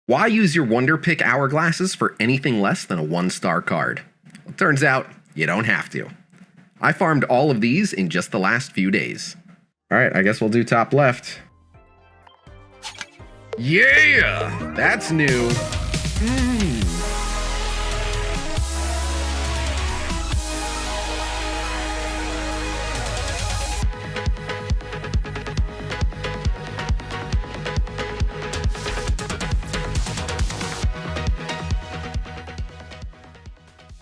Why use your Wonder Pick hourglasses for anything less than a 1-star card? Well, turns out you don't have to. I farmed all of these in just the last few days. Alright, I guess we'll do top left. Yeah! That's new.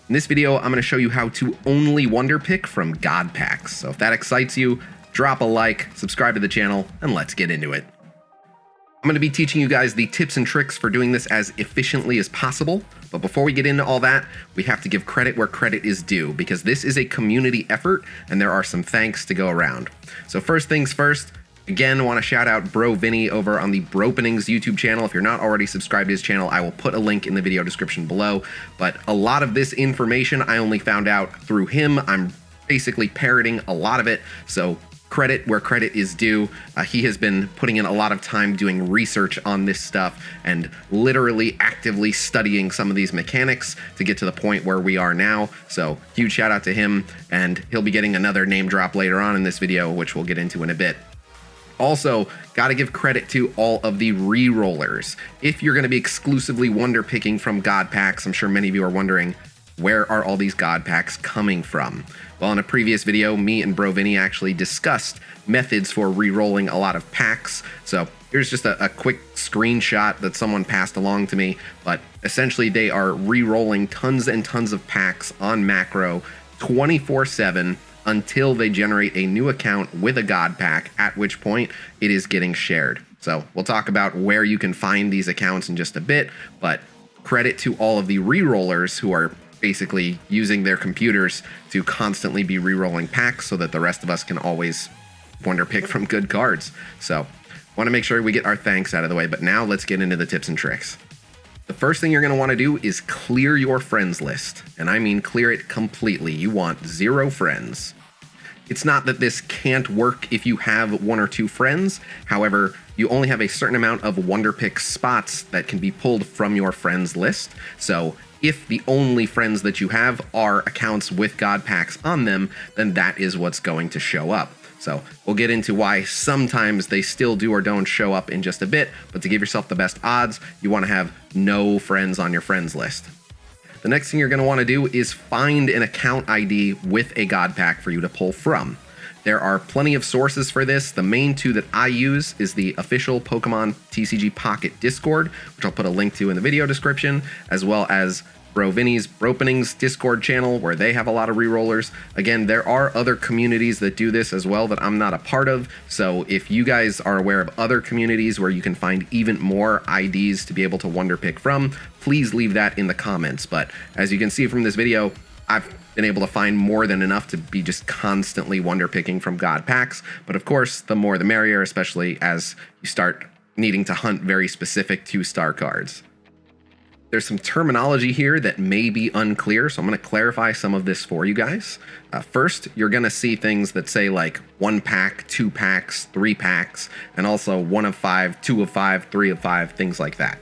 In this video, I'm going to show you how to only Wonder Pick from God Packs. So if that excites you, drop a like, subscribe to the channel, and let's get into it. I'm going to be teaching you guys the tips and tricks for doing this as efficiently as possible. But before we get into all that, we have to give credit where credit is due, because this is a community effort and there are some thanks to go around. So first things first, again, want to shout out Bro Vinny over on the Bropenings YouTube channel. If you're not already subscribed to his channel, I will put a link in the video description below. But a lot of this information I only found out through him. I'm basically parroting a lot of it, so credit where credit is due. He has been putting in a lot of time doing research on this stuff and literally actively studying some of these mechanics to get to the point where we are now. So huge shout out to him, and he'll be getting another name drop later on in this video, which we'll get into in a bit. Also, gotta give credit to all of the re-rollers. If you're gonna be exclusively Wonder Picking from God Packs, I'm sure many of you are wondering, where are all these God Packs coming from? Well, in a previous video, me and Bro Vinny actually discussed methods for re-rolling a lot of packs. So here's just a quick screenshot that someone passed along to me, but essentially they are re-rolling tons and tons of packs on macro 24/7 until they generate a new account with a God Pack, at which point it is getting shared. So we'll talk about where you can find these accounts in just a bit, but credit to all of the re-rollers who are basically using their computers to constantly be re-rolling packs so that the rest of us can always Wonder Pick from good cards. So want to make sure we get our thanks out of the way, but now let's get into the tips and tricks. The first thing you're going to want to do is clear your friends list, and I mean clear it completely. You want 0 friends. It's not that this can't work if you have 1 or 2 friends. However, you only have a certain amount of Wonder Pick spots that can be pulled from your friends list. So if the only friends that you have are accounts with God Packs on them, then that is what's going to show up. So we'll get into why sometimes they still do or don't show up in just a bit, but to give yourself the best odds, you want to have no friends on your friends list. The next thing you're going to want to do is find an account ID with a God Pack for you to pull from. There are plenty of sources for this. The main 2 that I use is the official Pokemon TCG Pocket Discord, which I'll put a link to in the video description, as well as Bro Vinny's Bropenings Discord channel, where they have a lot of re-rollers. Again, there are other communities that do this as well that I'm not a part of, so if you guys are aware of other communities where you can find even more IDs to be able to Wonder Pick from, please leave that in the comments. But as you can see from this video, I've been able to find more than enough to be just constantly Wonder Picking from God Packs. But of course, the more the merrier, especially as you start needing to hunt very specific 2-star cards. There's some terminology here that may be unclear, so I'm going to clarify some of this for you guys. First, you're going to see things that say like 1 pack, 2 packs, 3 packs, and also 1 of 5, 2 of 5, 3 of 5, things like that.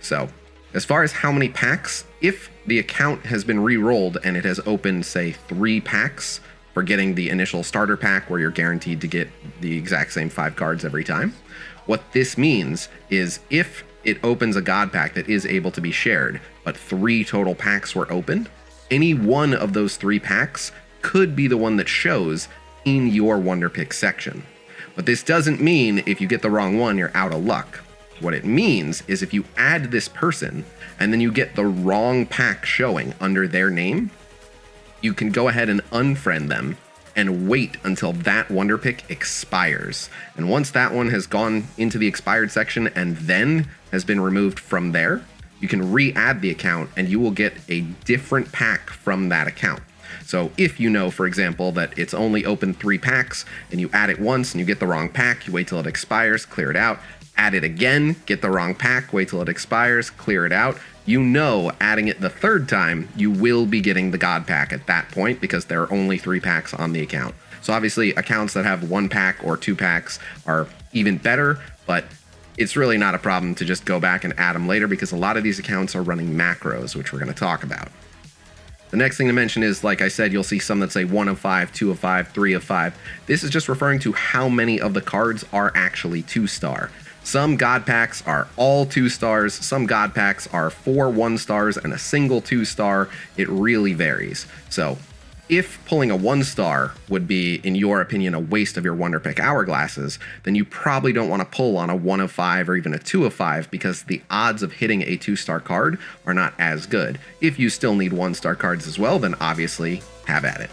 So as far as how many packs, if the account has been re-rolled and it has opened, say, 3 packs for getting the initial starter pack where you're guaranteed to get the exact same 5 cards every time, what this means is if it opens a God Pack that is able to be shared, but 3 total packs were opened, any one of those 3 packs could be the one that shows in your Wonder Pick section. But this doesn't mean if you get the wrong one, you're out of luck. What it means is if you add this person and then you get the wrong pack showing under their name, you can go ahead and unfriend them and wait until that Wonder Pick expires. And once that one has gone into the expired section and then has been removed from there, you can re-add the account and you will get a different pack from that account. So if you know, for example, that it's only opened 3 packs and you add it once and you get the wrong pack, you wait till it expires, clear it out, add it again, get the wrong pack, wait till it expires, clear it out, you know adding it the 3rd time, you will be getting the God Pack at that point because there are only 3 packs on the account. So obviously accounts that have 1 pack or 2 packs are even better, but it's really not a problem to just go back and add them later because a lot of these accounts are running macros, which we're going to talk about. The next thing to mention is, like I said, you'll see some that say 1 of 5, 2 of 5, 3 of 5. This is just referring to how many of the cards are actually 2-star. Some God packs are all 2 stars, some God packs are 4 1-stars and a single 2-star. It really varies. So if pulling a 1-star would be, in your opinion, a waste of your Wonder Pick hourglasses, then you probably don't want to pull on a 1 of 5 or even a 2 of 5 because the odds of hitting a 2-star card are not as good. If you still need 1-star cards as well, then obviously have at it.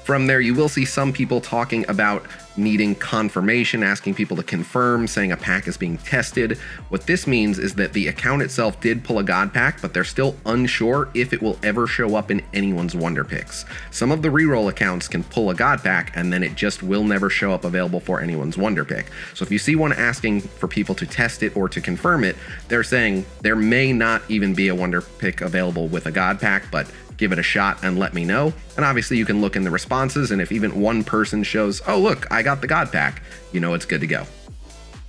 From there, you will see some people talking about needing confirmation, asking people to confirm, saying a pack is being tested. What this means is that the account itself did pull a God pack, but they're still unsure if it will ever show up in anyone's Wonder Picks. Some of the reroll accounts can pull a God pack, and then it just will never show up available for anyone's Wonder Pick. So if you see one asking for people to test it or to confirm it, they're saying there may not even be a Wonder Pick available with a God pack, but give it a shot and let me know. And obviously you can look in the responses, and if even one person shows, oh look, I got the God pack, you know it's good to go.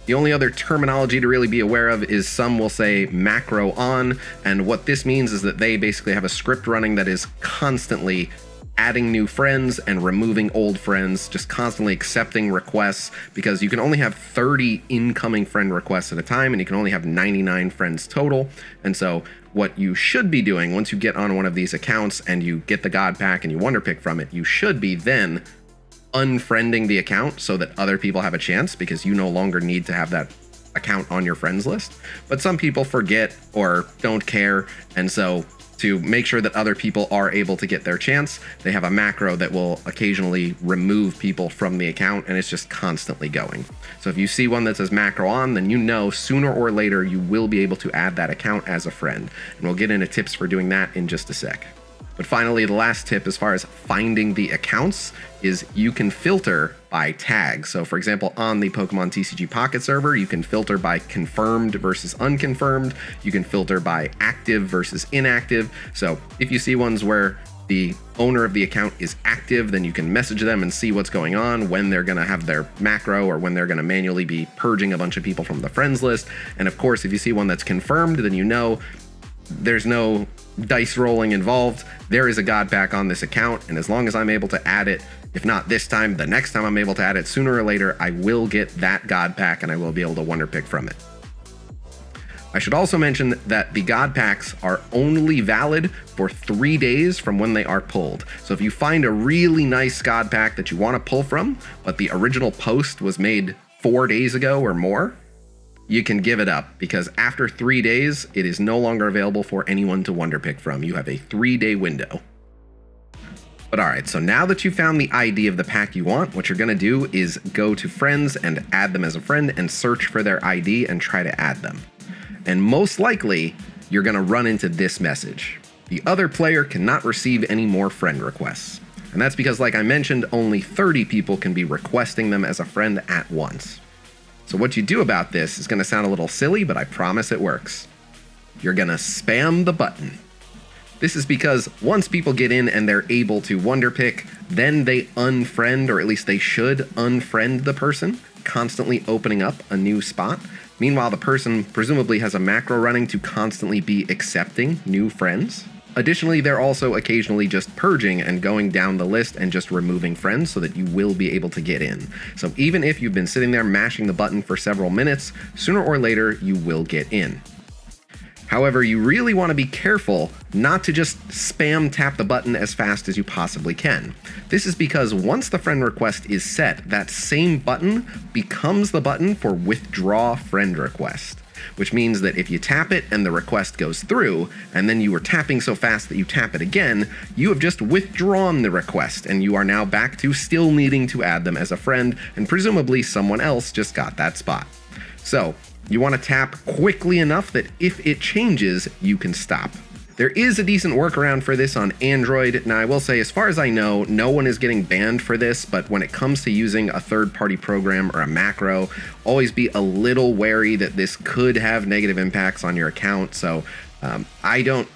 The only other terminology to really be aware of is some will say macro on, and what this means is that they basically have a script running that is constantly adding new friends and removing old friends, just constantly accepting requests, because you can only have 30 incoming friend requests at a time, and you can only have 99 friends total. And so what you should be doing once you get on one of these accounts and you get the God pack and you Wonder Pick from it, you should be then unfriending the account so that other people have a chance, because you no longer need to have that account on your friends list. But some people forget or don't care, and so to make sure that other people are able to get their chance, they have a macro that will occasionally remove people from the account, and it's just constantly going. So if you see one that says macro on, then you know sooner or later you will be able to add that account as a friend. And we'll get into tips for doing that in just a sec. But finally, the last tip as far as finding the accounts is you can filter by tag. So for example, on the Pokemon TCG Pocket server, you can filter by confirmed versus unconfirmed. You can filter by active versus inactive. So if you see ones where the owner of the account is active, then you can message them and see what's going on, when they're going to have their macro or when they're going to manually be purging a bunch of people from the friends list. And of course, if you see one that's confirmed, then you know there's no dice rolling involved. There is a God pack on this account, and as long as I'm able to add it, if not this time, the next time I'm able to add it, sooner or later, I will get that God pack and I will be able to Wonder Pick from it. I should also mention that the God packs are only valid for 3 days from when they are pulled. So if you find a really nice God pack that you want to pull from, but the original post was made 4 days ago or more, you can give it up, because after 3 days, it is no longer available for anyone to Wonder Pick from. You have a 3-day window. But alright, so now that you found the ID of the pack you want, what you're going to do is go to friends and add them as a friend and search for their ID and try to add them. And most likely, you're going to run into this message. The other player cannot receive any more friend requests. And that's because, like I mentioned, only 30 people can be requesting them as a friend at once. So what you do about this is going to sound a little silly, but I promise it works. You're going to spam the button. This is because once people get in and they're able to Wonder Pick, then they unfriend, or at least they should unfriend the person, constantly opening up a new spot. Meanwhile, the person presumably has a macro running to constantly be accepting new friends. Additionally, they're also occasionally just purging and going down the list and just removing friends so that you will be able to get in. So even if you've been sitting there mashing the button for several minutes, sooner or later you will get in. However, you really want to be careful not to just spam tap the button as fast as you possibly can. This is because once the friend request is set, that same button becomes the button for withdraw friend request. Which means that if you tap it and the request goes through, and then you were tapping so fast that you tap it again, you have just withdrawn the request, and you are now back to still needing to add them as a friend, and presumably someone else just got that spot. So, you want to tap quickly enough that if it changes, you can stop. There is a decent workaround for this on Android. Now, I will say, as far as I know, no one is getting banned for this, but when it comes to using a third-party program or a macro, always be a little wary that this could have negative impacts on your account. So I don't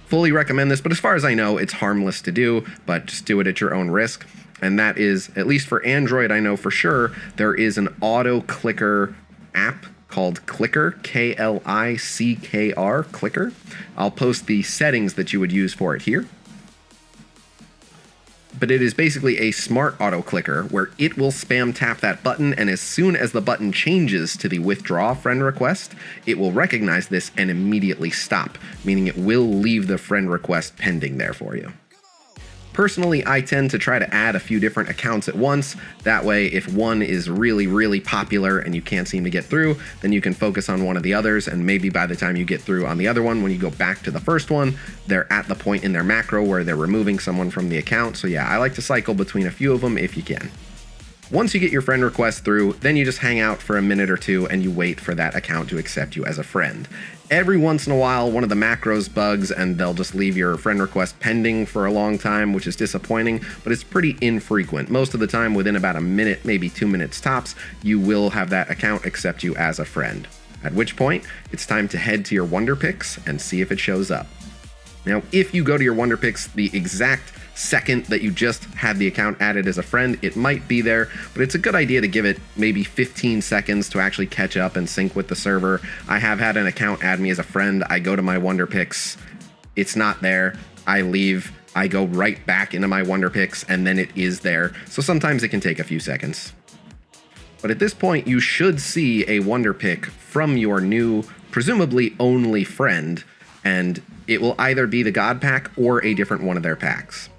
fully recommend this, but as far as I know, it's harmless to do, but just do it at your own risk. And that is, at least for Android, I know for sure, there is an auto clicker app called Clicker, Klickr, Clicker. I'll post the settings that you would use for it here. But it is basically a smart auto clicker where it will spam tap that button, and as soon as the button changes to the withdraw friend request, it will recognize this and immediately stop, meaning it will leave the friend request pending there for you. Personally, I tend to try to add a few different accounts at once. That way, if one is really, really popular and you can't seem to get through, then you can focus on one of the others, and maybe by the time you get through on the other one, when you go back to the first one, they're at the point in their macro where they're removing someone from the account. So yeah, I like to cycle between a few of them if you can. Once you get your friend request through, then you just hang out for a minute or two and you wait for that account to accept you as a friend. Every once in a while, one of the macros bugs and they'll just leave your friend request pending for a long time, which is disappointing, but it's pretty infrequent. Most of the time, within about a minute, maybe 2 minutes tops, you will have that account accept you as a friend. At which point, it's time to head to your Wonder Picks and see if it shows up. Now, if you go to your Wonder Picks the exact second that you just had the account added as a friend, it might be there, but it's a good idea to give it maybe 15 seconds to actually catch up and sync with the server. I have had an account add me as a friend. I go to my Wonder Picks, it's not there. I leave, I go right back into my Wonder Picks, and then it is there. So sometimes it can take a few seconds. But at this point, you should see a Wonder Pick from your new, presumably only friend, and it will either be the God Pack or a different one of their packs.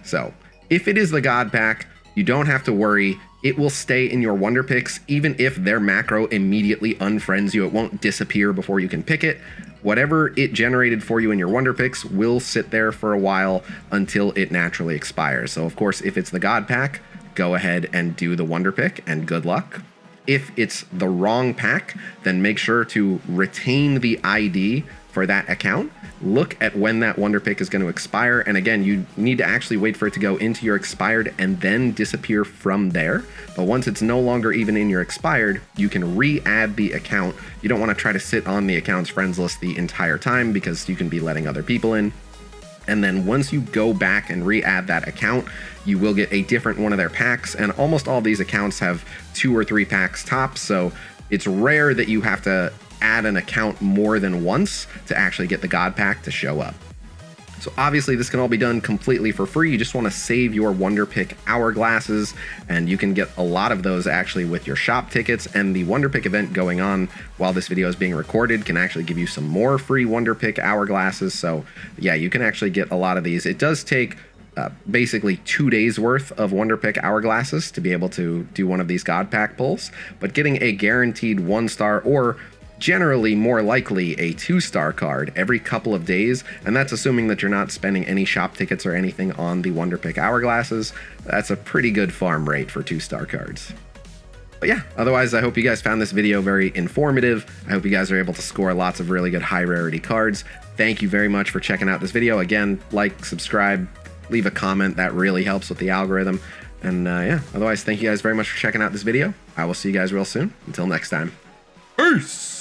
So, if it is the God Pack, you don't have to worry. It will stay in your Wonder Picks, even if their macro immediately unfriends you. It won't disappear before you can pick it. Whatever it generated for you in your Wonder Picks will sit there for a while until it naturally expires. So, of course, if it's the God Pack, go ahead and do the Wonder Pick, and good luck. If it's the wrong pack, then make sure to retain the ID for that account. Look at when that Wonder Pick is going to expire, and again, you need to actually wait for it to go into your expired and then disappear from there. But once it's no longer even in your expired, you can re-add the account. You don't want to try to sit on the account's friends list the entire time because you can be letting other people in. And then once you go back and re-add that account, you will get a different one of their packs, and almost all these accounts have 2 or 3 packs tops, so it's rare that you have to add an account more than once to actually get the God Pack to show up. So obviously this can all be done completely for free. You just want to save your Wonder Pick hourglasses, and you can get a lot of those actually with your shop tickets, and the Wonder Pick event going on while this video is being recorded can actually give you some more free Wonder Pick hourglasses. So yeah, you can actually get a lot of these. It does take basically 2 days worth of Wonder Pick hourglasses to be able to do one of these God Pack pulls, but getting a guaranteed 1-star or generally more likely a 2-star card every couple of days, and that's assuming that you're not spending any shop tickets or anything on the Wonder Pick hourglasses. That's a pretty good farm rate for 2-star cards. But yeah, otherwise I hope you guys found this video very informative. I hope you guys are able to score lots of really good high rarity cards. Thank you very much for checking out this video. Again, like, subscribe, leave a comment. That really helps with the algorithm. And yeah, otherwise thank you guys very much for checking out this video. I will see you guys real soon. Until next time. Peace!